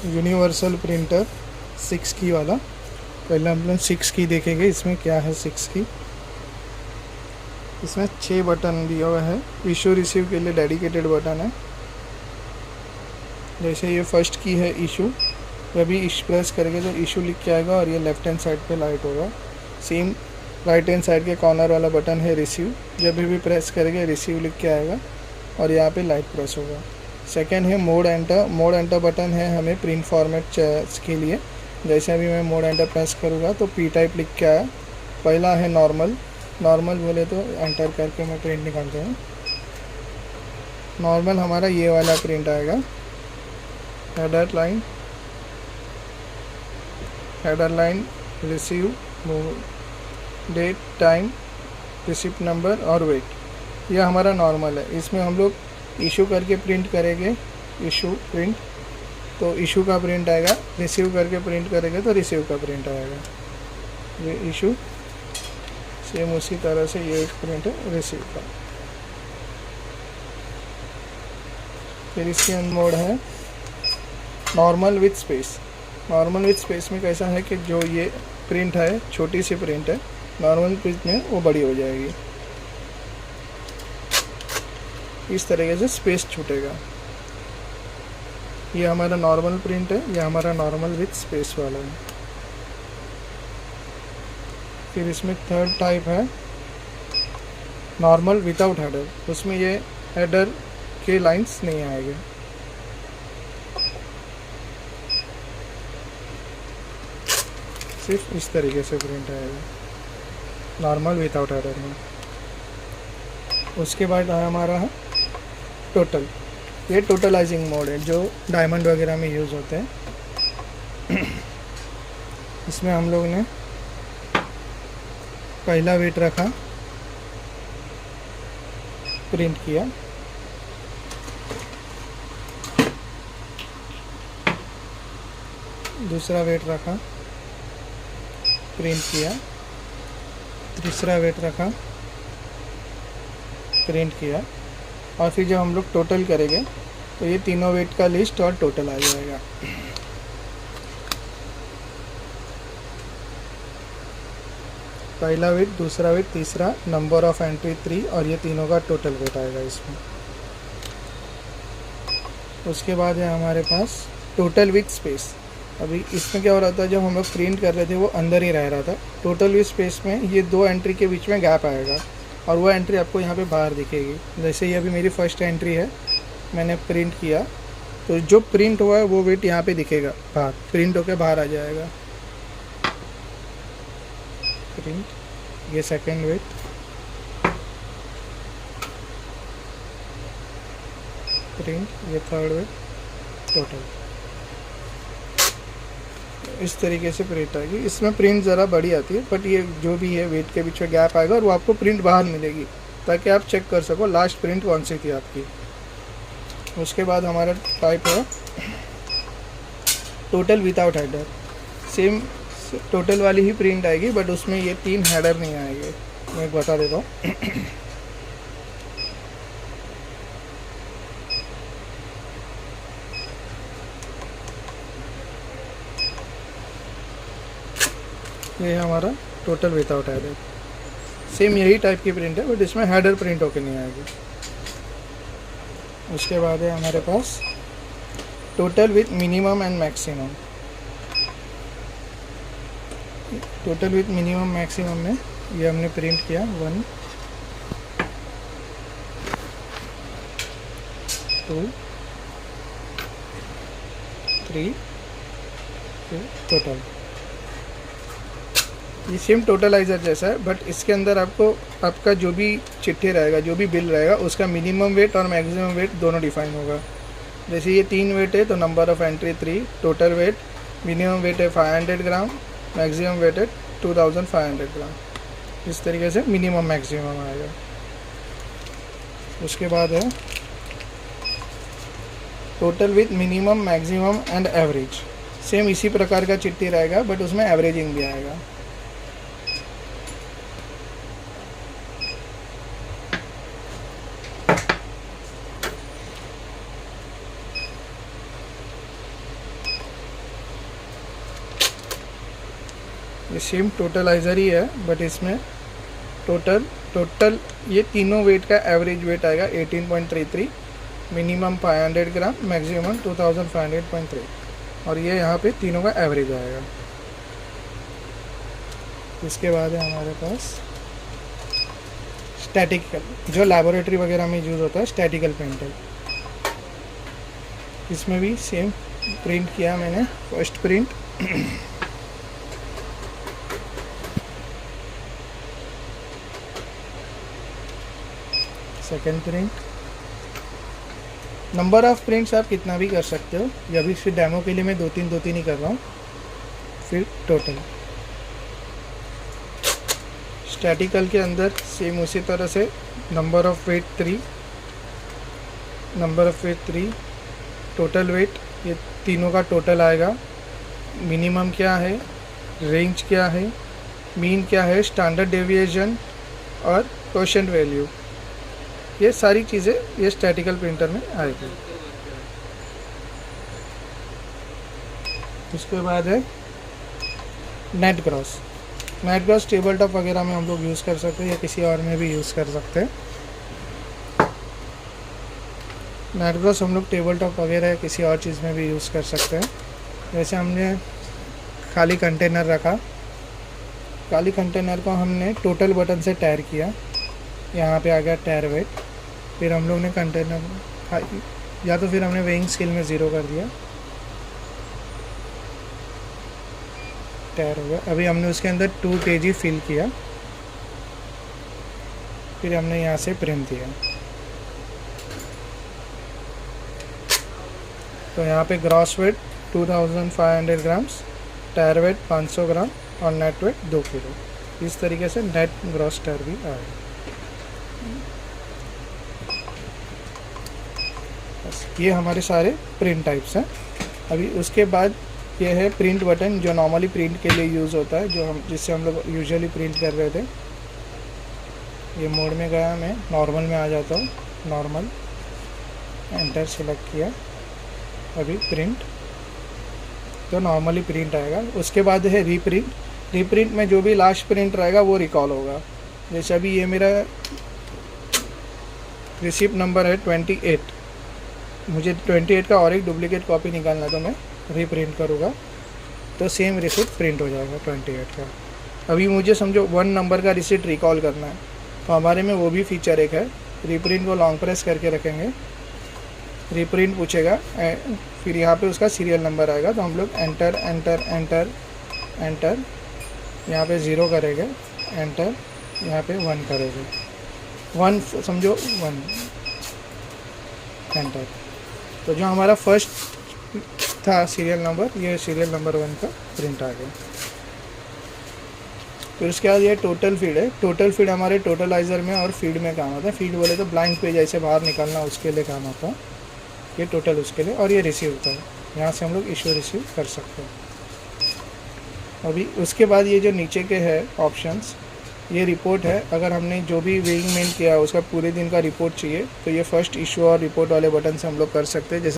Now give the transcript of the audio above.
Universal printer 6 की वाला। पहले हम लोग 6 की देखेंगे इसमें क्या है। 6 की इसमें 6 बटन दिया हुआ है। इशू रिसीव के लिए डेडिकेटेड बटन है। जैसे ये फर्स्ट की है इशू, जब भी प्रेस करेंगे तो इशू लिख के आएगा और ये लेफ्ट हैंड साइड पे लाइट होगा। सेम राइट हैंड साइड के कॉर्नर वाला बटन है रिसीव, जब भी प्रेस करेंगे रिसीव लिख के आएगा और यहाँ पे लाइट प्रेस होगा। सेकंड है mode enter. Mode enter button है हमें प्रिंट फॉर्मेट के लिए। जैसे अभी मैं मोड एंटर प्रेस करूँगा तो पी टाइप लिख के आया। पहला है नॉर्मल। नॉर्मल बोले तो एंटर करके मैं प्रिंट निकालता हूँ। नॉर्मल हमारा ये वाला प्रिंट आएगा। Header line receive, date, time, receipt number और वेट, यह हमारा नॉर्मल है। इसमें हम लोग इशू करके प्रिंट करेंगे, इशू प्रिंट, तो इशू का प्रिंट आएगा। रिसीव करके प्रिंट करेंगे तो रिसीव का प्रिंट आएगा। ये इशू, सेम उसी तरह से ये एक प्रिंट है रिसीव का। फिर इसके मोड है normal with space. Normal with space में कैसा है कि जो ये प्रिंट है, छोटी सी प्रिंट है, नॉर्मल प्रिंट में वो बड़ी हो जाएगी। इस तरीके से स्पेस छूटेगा। ये हमारा नॉर्मल प्रिंट है, ये हमारा नॉर्मल विथ स्पेस वाला है। फिर इसमें थर्ड टाइप है नॉर्मल विदाउट हेडर। उसमें ये हेडर के लाइंस नहीं आएंगे। सिर्फ इस तरीके से प्रिंट आएगा नॉर्मल विदाउट हेडर में। उसके बाद हमारा है टोटल। ये टोटलाइजिंग मोड है जो डायमंड वगैरह में यूज़ होते हैं। इसमें हम लोग ने पहला वेट रखा, प्रिंट किया। दूसरा वेट रखा, प्रिंट किया। तीसरा वेट रखा, प्रिंट किया। और फिर जब हम लोग टोटल करेंगे तो ये तीनों वेट का लिस्ट और टोटल आ जाएगा। पहला वेट, दूसरा वेट, तीसरा, नंबर ऑफ एंट्री 3 और ये तीनों का टोटल वेट आएगा इसमें। उसके बाद है हमारे पास टोटल विथ स्पेस। अभी इसमें क्या हो रहा था, जब हम लोग प्रिंट कर रहे थे वो अंदर ही रह रहा था। टोटल विथ स्पेस में ये 2 एंट्री के बीच में गैप आएगा और वो एंट्री आपको यहाँ पे बाहर दिखेगी। जैसे ये अभी मेरी फर्स्ट एंट्री है, मैंने प्रिंट किया तो जो प्रिंट हुआ है वो वेट यहाँ पे दिखेगा बाहर, प्रिंट होकर बाहर आ जाएगा। प्रिंट, ये सेकेंड वेट, प्रिंट, ये थर्ड वेट, टोटल। इस तरीके से प्रिंट आएगी। इसमें प्रिंट ज़रा बड़ी आती है, बट ये जो भी है वेट के बीच में गैप आएगा और वो आपको प्रिंट बाहर मिलेगी ताकि आप चेक कर सको लास्ट प्रिंट कौन सी थी आपकी। उसके बाद हमारा टाइप है total without header. Same total वाली ही प्रिंट आएगी बट उसमें ये 3 हेडर नहीं आएंगे। मैं बता देता हूँ। ये है हमारा टोटल विदाउट हेडर। सेम यही टाइप की प्रिंट है बट इसमें हेडर प्रिंट होके नहीं आएगी। उसके बाद है हमारे पास total with minimum and maximum. Total with minimum maximum में ये हमने प्रिंट किया 1, 2, 3, टोटल। ये सेम टोटलाइज़र जैसा है बट इसके अंदर आपको आपका जो भी चिट्ठी रहेगा, जो भी बिल रहेगा, उसका मिनिमम वेट और मैक्सिमम वेट दोनों डिफाइन होगा। जैसे ये 3 वेट है तो number of entry 3, total weight, minimum weight है 500 ग्राम, मैक्सिमम वेट है 2500 ग्राम। इस तरीके से मिनिमम मैक्सिमम आएगा। उसके बाद है total with minimum, maximum and average. Same इसी प्रकार का चिट्ठी रहेगा बट उसमें एवरेजिंग भी आएगा। ये सेम टोटलाइज़र ही है, बट इसमें टोटल ये तीनों वेट का एवरेज वेट आएगा 18.33, मिनिमम 500 ग्राम, मैक्सिमम 2500.3, और ये यहाँ पे तीनों का एवरेज आएगा। इसके बाद है हमारे पास स्टैटिकल, जो लैबोरेटरी वगैरह में यूज़ होता है, स्टैटिकल प्रिंटर। इसमें भी सेम प्रिंट किया मैंने, first print, second print. Number of prints आप कितना भी कर सकते हो, ये अभी फिर डेमो के लिए मैं दो तीन ही कर रहा हूँ। फिर टोटल स्टैटिकल के अंदर सेम उसी तरह से number of weight 3, total weight, ये तीनों का टोटल आएगा। मिनिमम क्या है, रेंज क्या है, मीन क्या है, स्टैंडर्ड डेविएशन और क्वोशंट वैल्यू, ये सारी चीज़ें ये स्टैटिकल प्रिंटर में आएगी। उसके बाद है नेट ग्रॉस टेबल टॉप वगैरह में हम लोग यूज़ कर सकते हैं या किसी और में भी यूज़ कर सकते हैं। नेट ग्रॉस हम लोग टेबल टॉप वगैरह या किसी और चीज़ में भी यूज़ कर सकते हैं। जैसे हमने खाली कंटेनर रखा, खाली कंटेनर को हमने टोटल बटन से टायर किया, यहाँ पे आ गया टायर वेट। फिर हम लोग ने कंटेनर या तो फिर हमने वेइंग स्केल में 0 कर दिया, टायर हो गया। अभी हमने उसके अंदर 2 kg फिल किया, फिर हमने यहाँ से प्रिंट दिया, तो यहाँ पे gross weight 2500 grams, tare weight 500 gram और नेट वेट 2 किलो। इस तरीके से नेट ग्रॉस टायर भी आएगा। बस ये हमारे सारे प्रिंट टाइप्स हैं। अभी उसके बाद ये है प्रिंट बटन, जो नॉर्मली प्रिंट के लिए यूज़ होता है, जिससे हम लोग यूजुअली प्रिंट कर रहे थे। ये मोड में गया, मैं नॉर्मल में आ जाता हूँ, नॉर्मल, एंटर सेलेक्ट किया, अभी प्रिंट, तो नॉर्मली प्रिंट आएगा। उसके बाद है रीप्रिंट में जो भी लास्ट प्रिंट रहेगा वो रिकॉल होगा। जैसे अभी ये मेरा रिसिप्ट नंबर है 28, मुझे 28 का और एक डुप्लीकेट कॉपी निकालना, तो मैं रीप्रिंट करूँगा तो सेम रिसिप्ट प्रिंट हो जाएगा 28 का। अभी मुझे समझो 1 नंबर का रिसिप्ट रिकॉल करना है, तो हमारे में वो भी फीचर एक है। रीप्रिंट को लॉन्ग प्रेस करके रखेंगे, रीप्रिंट पूछेगा, फिर यहाँ पे उसका सीरियल नंबर आएगा, तो हम लोग एंटर एंटर एंटर एंटर, यहाँ पे 0 करेंगे, एंटर, यहाँ पे 1 करेंगे, 1 समझो 1, एंटर। तो जो हमारा फर्स्ट था सीरियल नंबर, ये सीरियल नंबर 1 का प्रिंट आ गया। फिर उसके बाद ये टोटल फीड है। टोटल फीड हमारे टोटलाइज़र में और फीड में काम आता है। फीड बोले तो ब्लैंक पेज ऐसे बाहर निकालना, उसके लिए काम आता है। ये टोटल उसके लिए, और ये रिसीव होता है, यहाँ से हम लोग इशू रिसीव कर सकते हैं। अभी उसके बाद ये जो नीचे के है ऑप्शंस, ये रिपोर्ट है। अगर हमने जो भी वेइंग मेन किया उसका पूरे दिन का रिपोर्ट चाहिए, तो ये फर्स्ट इशू और रिपोर्ट वाले बटन से हम लोग कर सकते हैं। जैसे